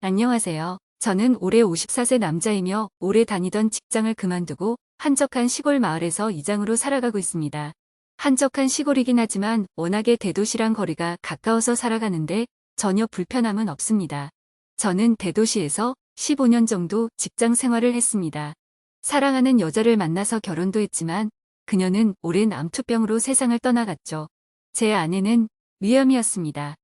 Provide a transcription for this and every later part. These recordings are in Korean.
안녕하세요. 저는 올해 54세 남자이며 오래 다니던 직장을 그만두고 한적한 시골 마을에서 이장으로 살아가고 있습니다. 한적한 시골이긴 하지만 워낙에 대도시랑 거리가 가까워서 살아가는데 전혀 불편함은 없습니다. 저는 대도시에서 15년 정도 직장 생활을 했습니다. 사랑하는 여자를 만나서 결혼도 했지만 그녀는 오랜 암투병으로 세상을 떠나갔죠. 제 아내는 위암이었습니다.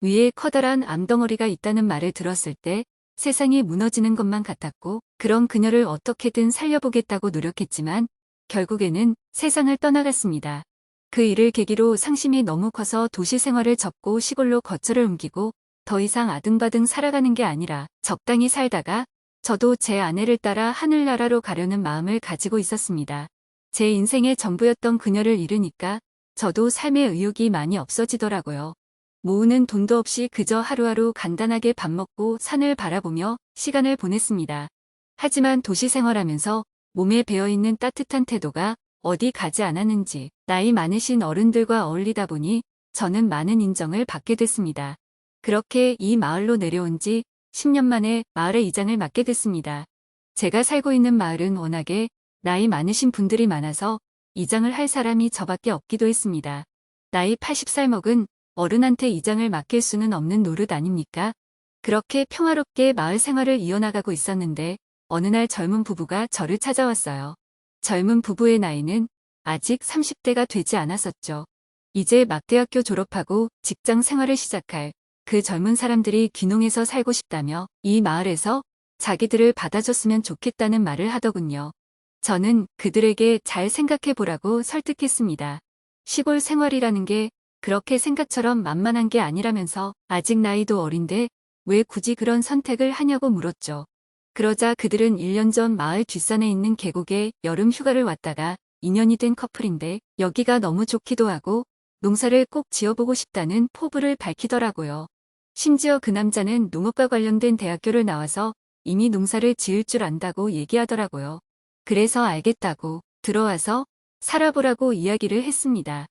위에 커다란 암덩어리가 있다는 말을 들었을 때 세상이 무너지는 것만 같았고 그런 그녀를 어떻게든 살려보겠다고 노력했지만 결국에는 세상을 떠나갔습니다. 그 일을 계기로 상심이 너무 커서 도시 생활을 접고 시골로 거처를 옮기고 더 이상 아등바등 살아가는 게 아니라 적당히 살다가 저도 제 아내를 따라 하늘나라로 가려는 마음을 가지고 있었습니다. 제 인생의 전부였던 그녀를 잃으니까 저도 삶의 의욕이 많이 없어지더라고요. 모으는 돈도 없이 그저 하루하루 간단하게 밥 먹고 산을 바라보며 시간을 보냈습니다. 하지만 도시 생활하면서 몸에 배어있는 따뜻한 태도가 어디 가지 않았는지 나이 많으신 어른들과 어울리다 보니 저는 많은 인정을 받게 됐습니다. 그렇게 이 마을로 내려온 지 10년 만에 마을의 이장을 맡게 됐습니다. 제가 살고 있는 마을은 워낙에 나이 많으신 분들이 많아서 이장을 할 사람이 저밖에 없기도 했습니다. 나이 80살 먹은 어른한테 이장을 맡길 수는 없는 노릇 아닙니까? 그렇게 평화롭게 마을 생활을 이어나가고 있었는데 어느 날 젊은 부부가 저를 찾아왔어요. 젊은 부부의 나이는 아직 30대가 되지 않았었죠. 이제 막 대학교 졸업하고 직장 생활을 시작할 그 젊은 사람들이 귀농해서 살고 싶다며 이 마을에서 자기들을 받아줬으면 좋겠다는 말을 하더군요. 저는 그들에게 잘 생각해 보라고 설득했습니다. 시골 생활이라는 게 그렇게 생각처럼 만만한 게 아니라면서 아직 나이도 어린데 왜 굳이 그런 선택을 하냐고 물었죠. 그러자 그들은 1년 전 마을 뒷산에 있는 계곡에 여름 휴가를 왔다가 2년이 된 커플인데 여기가 너무 좋기도 하고 농사를 꼭 지어보고 싶다는 포부를 밝히더라고요. 심지어 그 남자는 농업과 관련된 대학교를 나와서 이미 농사를 지을 줄 안다고 얘기하더라고요. 그래서 알겠다고 들어와서 살아보라고 이야기를 했습니다.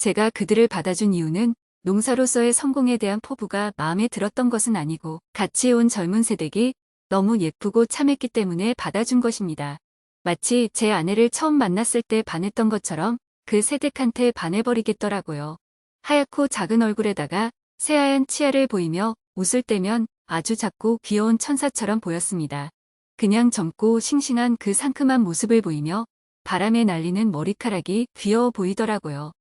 제가 그들을 받아준 이유는 농사로서의 성공에 대한 포부가 마음에 들었던 것은 아니고 같이 온 젊은 세대기 너무 예쁘고 참했기 때문에 받아준 것입니다. 마치 제 아내를 처음 만났을 때 반했던 것처럼 그 세댁한테 반해버리겠더라고요. 하얗고 작은 얼굴에다가 새하얀 치아를 보이며 웃을 때면 아주 작고 귀여운 천사처럼 보였습니다. 그냥 젊고 싱싱한 그 상큼한 모습을 보이며 바람에 날리는 머리카락이 귀여워 보이더라고요.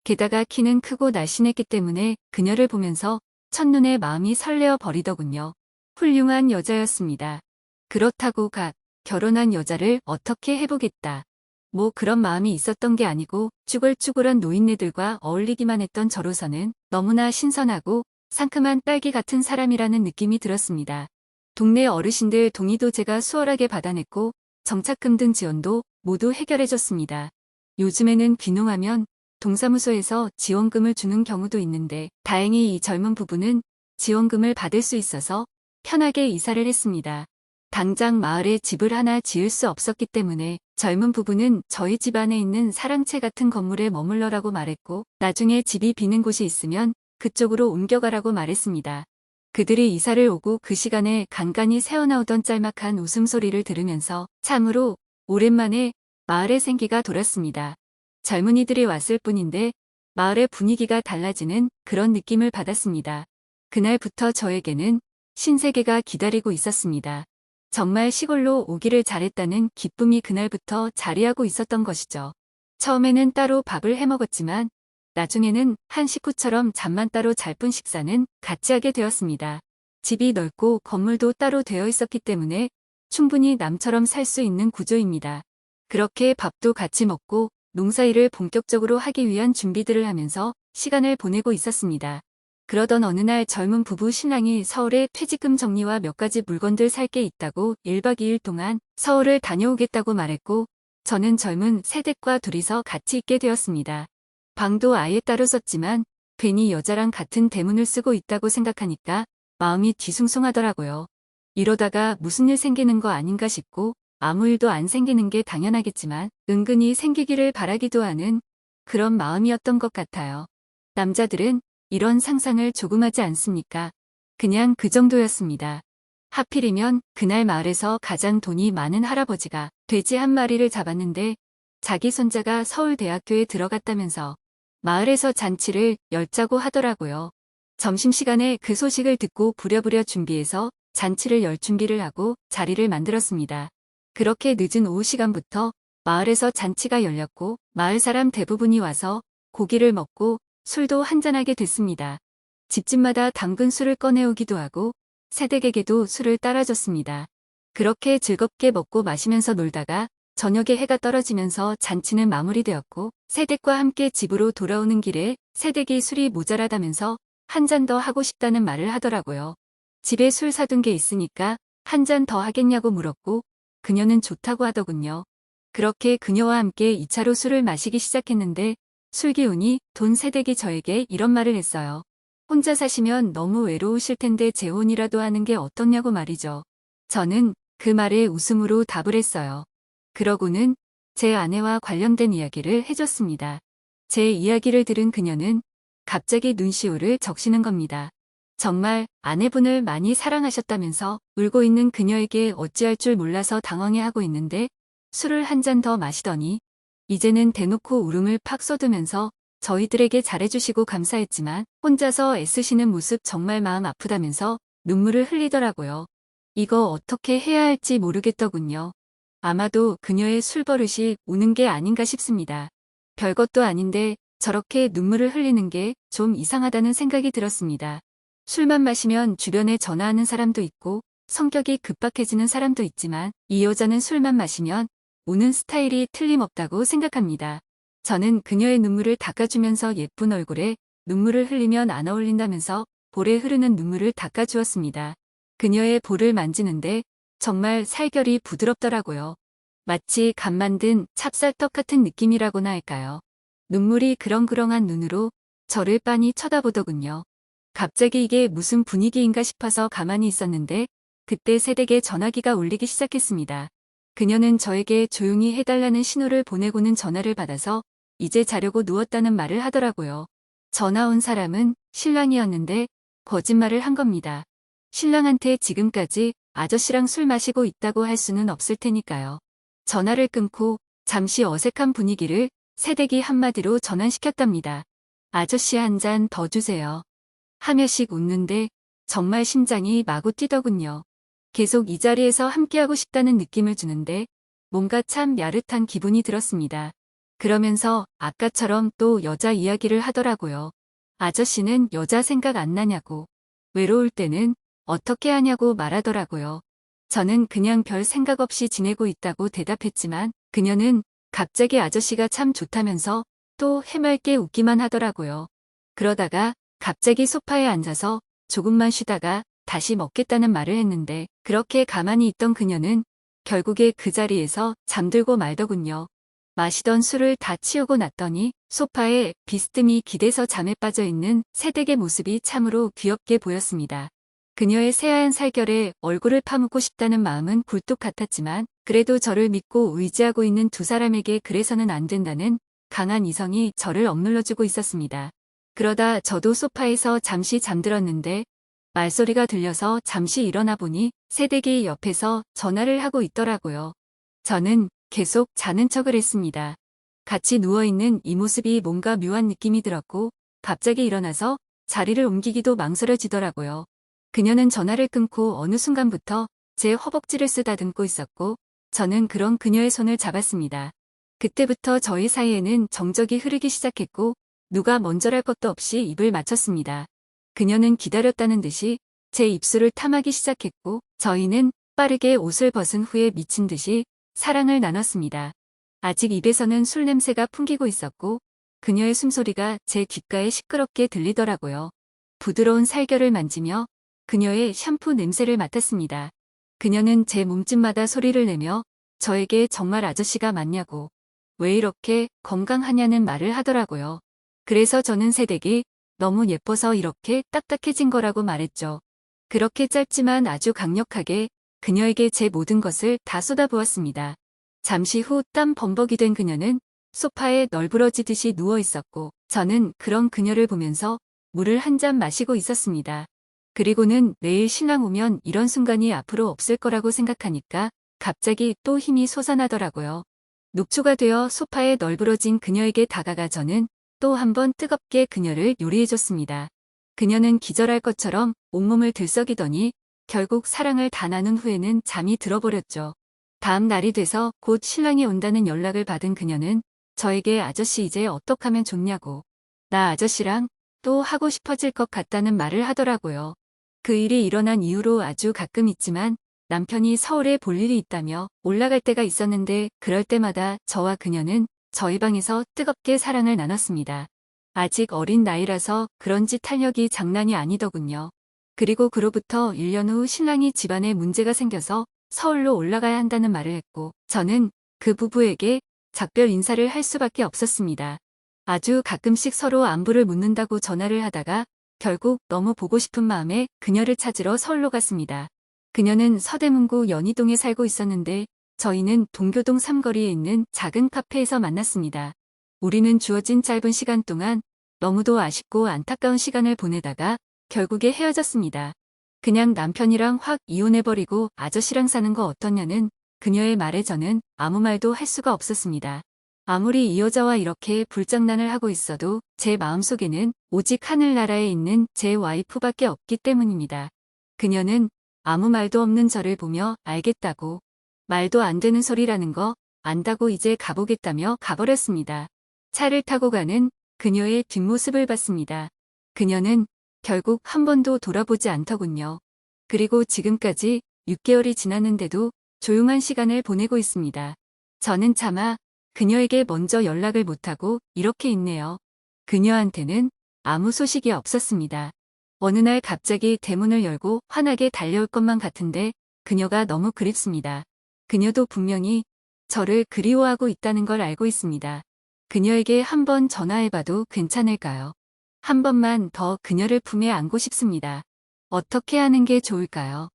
게다가 키는 크고 날씬했기 때문에 그녀를 보면서 첫눈에 마음이 설레어 버리더군요. 훌륭한 여자였습니다. 그렇다고 결혼한 여자를 어떻게 해보겠다. 뭐 그런 마음이 있었던 게 아니고 쭈글쭈글한 노인네들과 어울리기만 했던 저로서는 너무나 신선하고 상큼한 딸기 같은 사람이라는 느낌이 들었습니다. 동네 어르신들 동의도 제가 수월하게 받아냈고 정착금 등 지원도 모두 해결해줬습니다. 요즘에는 귀농하면 동사무소에서 지원금을 주는 경우도 있는데 다행히 이 젊은 부부는 지원금을 받을 수 있어서 편하게 이사를 했습니다. 당장 마을에 집을 하나 지을 수 없었기 때문에 젊은 부부는 저희 집 안에 있는 사랑채 같은 건물에 머물러라고 말했고 나중에 집이 비는 곳이 있으면 그쪽으로 옮겨가라고 말했습니다. 그들이 이사를 오고 그 시간에 간간히 새어나오던 짤막한 웃음소리를 들으면서 참으로 오랜만에 마을의 생기가 돌았습니다. 젊은이들이 왔을 뿐인데 마을의 분위기가 달라지는 그런 느낌을 받았습니다. 그날부터 저에게는 신세계가 기다리고 있었습니다. 정말 시골로 오기를 잘했다는 기쁨이 그날부터 자리하고 있었던 것이죠. 처음에는 따로 밥을 해먹었지만 나중에는 한 식구처럼 잠만 따로 잘 뿐 식사는 같이 하게 되었습니다. 집이 넓고 건물도 따로 되어 있었기 때문에 충분히 남처럼 살 수 있는 구조입니다. 그렇게 밥도 같이 먹고 농사일을 본격적으로 하기 위한 준비들을 하면서 시간을 보내고 있었습니다. 그러던 어느 날 젊은 부부 신랑이 서울에 퇴직금 정리와 몇 가지 물건들 살 게 있다고 1박 2일 동안 서울을 다녀오겠다고 말했고 저는 젊은 새댁과 둘이서 같이 있게 되었습니다. 방도 아예 따로 썼지만 괜히 여자랑 같은 대문을 쓰고 있다고 생각하니까 마음이 뒤숭숭하더라고요. 이러다가 무슨 일 생기는 거 아닌가 싶고 아무 일도 안 생기는 게 당연하겠지만 은근히 생기기를 바라기도 하는 그런 마음이었던 것 같아요. 남자들은 이런 상상을 조금 하지 않습니까? 그냥 그 정도였습니다. 하필이면 그날 마을에서 가장 돈이 많은 할아버지가 돼지 한 마리를 잡았는데 자기 손자가 서울대학교에 들어갔다면서 마을에서 잔치를 열자고 하더라고요. 점심시간에 그 소식을 듣고 부랴부랴 준비해서 잔치를 열 준비를 하고 자리를 만들었습니다. 그렇게 늦은 오후 시간부터 마을에서 잔치가 열렸고 마을 사람 대부분이 와서 고기를 먹고 술도 한잔하게 됐습니다. 집집마다 담근 술을 꺼내오기도 하고 새댁에게도 술을 따라줬습니다. 그렇게 즐겁게 먹고 마시면서 놀다가 저녁에 해가 떨어지면서 잔치는 마무리되었고 새댁과 함께 집으로 돌아오는 길에 새댁이 술이 모자라다면서 한 잔 더 하고 싶다는 말을 하더라고요. 집에 술 사둔 게 있으니까 한 잔 더 하겠냐고 물었고 그녀는 좋다고 하더군요. 그렇게 그녀와 함께 2차로 술을 마시기 시작했는데 술 기운이 돈 새댁이 저에게 이런 말을 했어요. 혼자 사시면 너무 외로우실 텐데 재혼이라도 하는 게 어떻냐고 말이죠. 저는 그 말에 웃음으로 답을 했어요. 그러고는 제 아내와 관련된 이야기를 해줬습니다. 제 이야기를 들은 그녀는 갑자기 눈시울을 적시는 겁니다. 정말 아내분을 많이 사랑하셨다면서 울고 있는 그녀에게 어찌할 줄 몰라서 당황해하고 있는데 술을 한 잔 더 마시더니 이제는 대놓고 울음을 팍 쏟으면서 저희들에게 잘해주시고 감사했지만 혼자서 애쓰시는 모습 정말 마음 아프다면서 눈물을 흘리더라고요. 이거 어떻게 해야 할지 모르겠더군요. 아마도 그녀의 술버릇이 우는 게 아닌가 싶습니다. 별것도 아닌데 저렇게 눈물을 흘리는 게 좀 이상하다는 생각이 들었습니다. 술만 마시면 주변에 전화하는 사람도 있고 성격이 급박해지는 사람도 있지만 이 여자는 술만 마시면 우는 스타일이 틀림없다고 생각합니다. 저는 그녀의 눈물을 닦아주면서 예쁜 얼굴에 눈물을 흘리면 안 어울린다면서 볼에 흐르는 눈물을 닦아주었습니다. 그녀의 볼을 만지는데 정말 살결이 부드럽더라고요. 마치 갓 만든 찹쌀떡 같은 느낌이라고나 할까요. 눈물이 그렁그렁한 눈으로 저를 빤히 쳐다보더군요. 갑자기 이게 무슨 분위기인가 싶어서 가만히 있었는데 그때 새댁의 전화기가 울리기 시작했습니다. 그녀는 저에게 조용히 해달라는 신호를 보내고는 전화를 받아서 이제 자려고 누웠다는 말을 하더라고요. 전화 온 사람은 신랑이었는데 거짓말을 한 겁니다. 신랑한테 지금까지 아저씨랑 술 마시고 있다고 할 수는 없을 테니까요. 전화를 끊고 잠시 어색한 분위기를 새댁이 한마디로 전환시켰답니다. 아저씨 한 잔 더 주세요. 하며씩 웃는데 정말 심장이 마구 뛰더군요. 계속 이 자리에서 함께하고 싶다는 느낌을 주는데 뭔가 참 야릇한 기분이 들었습니다. 그러면서 아까처럼 또 여자 이야기를 하더라고요. 아저씨는 여자 생각 안 나냐고. 외로울 때는 어떻게 하냐고 말하더라고요. 저는 그냥 별 생각 없이 지내고 있다고 대답했지만 그녀는 갑자기 아저씨가 참 좋다면서 또 해맑게 웃기만 하더라고요. 그러다가 갑자기 소파에 앉아서 조금만 쉬다가 다시 먹겠다는 말을 했는데 그렇게 가만히 있던 그녀는 결국에 그 자리에서 잠들고 말더군요. 마시던 술을 다 치우고 났더니 소파에 비스듬히 기대서 잠에 빠져 있는 새댁의 모습이 참으로 귀엽게 보였습니다. 그녀의 새하얀 살결에 얼굴을 파묻고 싶다는 마음은 굴뚝 같았지만 그래도 저를 믿고 의지하고 있는 두 사람에게 그래서는 안 된다는 강한 이성이 저를 억눌러주고 있었습니다. 그러다 저도 소파에서 잠시 잠들었는데 말소리가 들려서 잠시 일어나 보니 새댁이 옆에서 전화를 하고 있더라고요. 저는 계속 자는 척을 했습니다. 같이 누워있는 이 모습이 뭔가 묘한 느낌이 들었고 갑자기 일어나서 자리를 옮기기도 망설여지더라고요. 그녀는 전화를 끊고 어느 순간부터 제 허벅지를 쓰다듬고 있었고 저는 그런 그녀의 손을 잡았습니다. 그때부터 저희 사이에는 정적이 흐르기 시작했고 누가 먼저랄 것도 없이 입을 맞췄습니다. 그녀는 기다렸다는 듯이 제 입술을 탐하기 시작했고 저희는 빠르게 옷을 벗은 후에 미친 듯이 사랑을 나눴습니다. 아직 입에서는 술 냄새가 풍기고 있었고 그녀의 숨소리가 제 귓가에 시끄럽게 들리더라고요. 부드러운 살결을 만지며 그녀의 샴푸 냄새를 맡았습니다. 그녀는 제 몸집마다 소리를 내며 저에게 정말 아저씨가 맞냐고 왜 이렇게 건강하냐는 말을 하더라고요. 그래서 저는 새댁이 너무 예뻐서 이렇게 딱딱해진 거라고 말했죠. 그렇게 짧지만 아주 강력하게 그녀에게 제 모든 것을 다 쏟아부었습니다. 잠시 후 땀 범벅이 된 그녀는 소파에 널브러지듯이 누워 있었고 저는 그런 그녀를 보면서 물을 한 잔 마시고 있었습니다. 그리고는 내일 신랑 오면 이런 순간이 앞으로 없을 거라고 생각하니까 갑자기 또 힘이 솟아나더라고요. 녹초가 되어 소파에 널브러진 그녀에게 다가가 저는 또 한 번 뜨겁게 그녀를 요리해줬습니다. 그녀는 기절할 것처럼 온몸을 들썩이더니 결국 사랑을 다 나눈 후에는 잠이 들어버렸죠. 다음 날이 돼서 곧 신랑이 온다는 연락을 받은 그녀는 저에게 아저씨 이제 어떡하면 좋냐고, 나 아저씨랑 또 하고 싶어질 것 같다는 말을 하더라고요. 그 일이 일어난 이후로 아주 가끔 있지만 남편이 서울에 볼 일이 있다며 올라갈 때가 있었는데 그럴 때마다 저와 그녀는 저희 방에서 뜨겁게 사랑을 나눴습니다. 아직 어린 나이라서 그런지 탄력이 장난이 아니더군요. 그리고 그로부터 1년 후 신랑이 집안에 문제가 생겨서 서울로 올라가야 한다는 말을 했고 저는 그 부부에게 작별 인사를 할 수밖에 없었습니다. 아주 가끔씩 서로 안부를 묻는다고 전화를 하다가 결국 너무 보고 싶은 마음에 그녀를 찾으러 서울로 갔습니다. 그녀는 서대문구 연희동에 살고 있었는데 저희는 동교동 삼거리에 있는 작은 카페에서 만났습니다. 우리는 주어진 짧은 시간 동안 너무도 아쉽고 안타까운 시간을 보내다가 결국에 헤어졌습니다. 그냥 남편이랑 확 이혼해버리고 아저씨랑 사는 거 어떠냐는 그녀의 말에 저는 아무 말도 할 수가 없었습니다. 아무리 이 여자와 이렇게 불장난을 하고 있어도 제 마음속에는 오직 하늘나라에 있는 제 와이프밖에 없기 때문입니다. 그녀는 아무 말도 없는 저를 보며 알겠다고, 말도 안 되는 소리라는 거 안다고 이제 가보겠다며 가버렸습니다. 차를 타고 가는 그녀의 뒷모습을 봤습니다. 그녀는 결국 한 번도 돌아보지 않더군요. 그리고 지금까지 6개월이 지났는데도 조용한 시간을 보내고 있습니다. 저는 차마 그녀에게 먼저 연락을 못하고 이렇게 있네요. 그녀한테는 아무 소식이 없었습니다. 어느 날 갑자기 대문을 열고 환하게 달려올 것만 같은데 그녀가 너무 그립습니다. 그녀도 분명히 저를 그리워하고 있다는 걸 알고 있습니다. 그녀에게 한번 전화해봐도 괜찮을까요? 한 번만 더 그녀를 품에 안고 싶습니다. 어떻게 하는 게 좋을까요?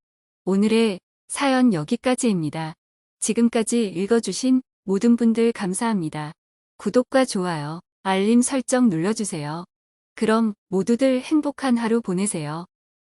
오늘의 사연 여기까지입니다. 지금까지 읽어주신 모든 분들 감사합니다. 구독과 좋아요, 알림 설정 눌러주세요. 그럼 모두들 행복한 하루 보내세요.